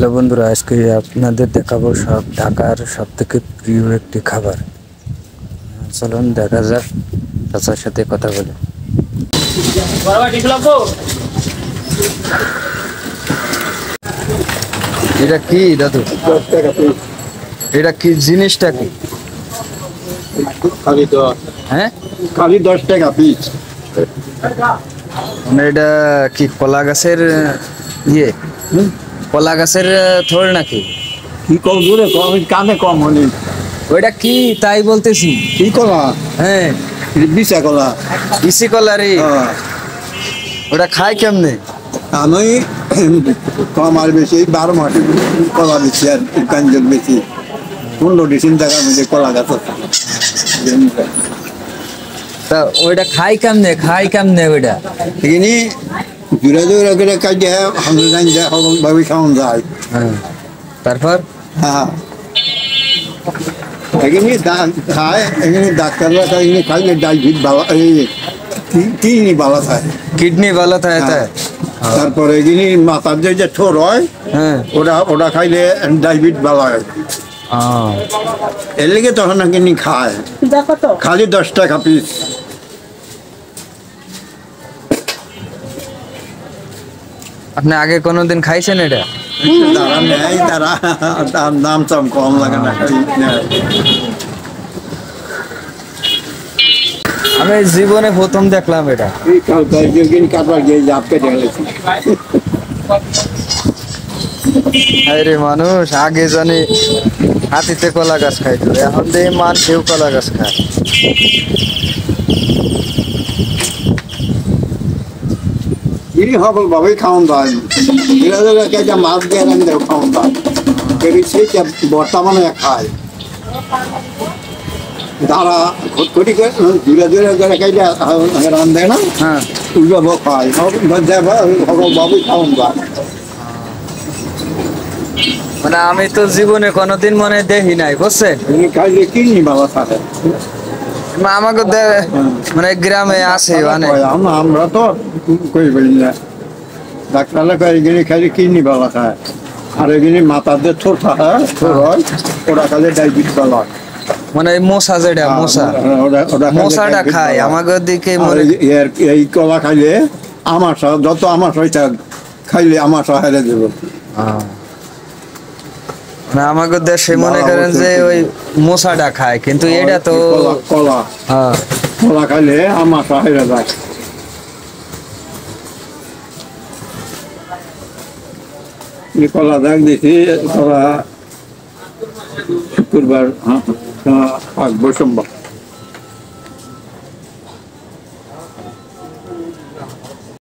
Hello বন্ধুরা, আজকে আপনাদের দেখাবো সব ঢাকার সব থেকে প্রিয় একটি খাবার। চলুন দেখা যাক, চাচার সাথে কথা বলে। এটা কি দাদু? এটা কি জিনিসটা কি? হ্যাঁ, খালি 10 টাকা পিস। মানে এটা কি কলা গাছের ইয়ে? কলা গাছের থোড় নাকি? কি কম দূরে কম, কানে কম হলি। ওইটা কি তাই বলতেছি। কি কলা? হ্যাঁ, বিশা কলা। ইসি কলা রে। ওটা খায় কেমনে? আমি কম আর বেশি 12 মাসে কলা দিচ্ছি আর কাঞ্জল বেশি 15 টাকার মধ্যে কলা গাছ আছে। তা ওইটা খাই কেমনে ওইটা? এখানে জোড়া জোড়া করে কাজে হামলে জান যায় ভাবে খাওয়ান যায়। হ্যাঁ, তারপর হ্যাঁ, এখানে খায়, এখানে ডাক্তাররা এখানে খাইলে ডায়াবেটিস ভালো, এই কিডনি ভালো থাকে। কিডনি ভালো থাকে তাই? তারপরে এখানে মাথার যে ঠোর হয়, হ্যাঁ, ওটা খাইলে ডায়াবেটিস ভালো হয়। এর লেগে তখন কিনি খায়, খালি 10 টাকা পিস। আপনি আগে কোনোদিন খাইছেন এটা? তারা নেয়, তারা তার দাম চাম কম লাগে না। আমি জীবনে প্রথম দেখলাম এটা। কাটবার গিয়ে জাপকে ঢেলেছি। আরে মানুষ আগে জানি হাতিতে কলা গাছ খাইতো, এখন দেখি মানুষেও কলা গাছ খায়। সকল ভাবেই খাওয়ান যায়, মাছ দিয়ে খাওয়ান যায়, সেইটা বর্তমানে খায়। তারা খটখটি করে দূরে দূরে করে খাইলে রান দেয় না, হ্যাঁ, উল্টো খায়, সকল ভাবেই খাওয়ান যায়। মানে আমি তো জীবনে কোনোদিন মনে দেখি নাই, বুঝছে? খাইলে কিডনি ভালো থাকে। আমাকে মানে গ্রামে আছে মানে আমরা তো কই বলি না, ডাক্তাররা এখানে খাইলে কিডনি ভালো খায়, আর এখানে মাথার যে ঠোঁট থাকে, ঠোঁট হয়, ওরা খাইলে ডায়াবেটিস ভালো হয়। মানে মশা, যেটা মশাটা খায় আমাকে দিকে। এই কলা খাইলে আমাশা, যত আমাশা হইতা খাইলে আমাশা হেরে দেব। না, আমাকে দেশে মনে করেন যে ওই মশাটা খায়, কিন্তু এটা তো কলা, হ্যাঁ, কলা খাইলে আমাশা হেরে যায়। কলা দেখ দিছি, কলা শুক্রবার সোমবার।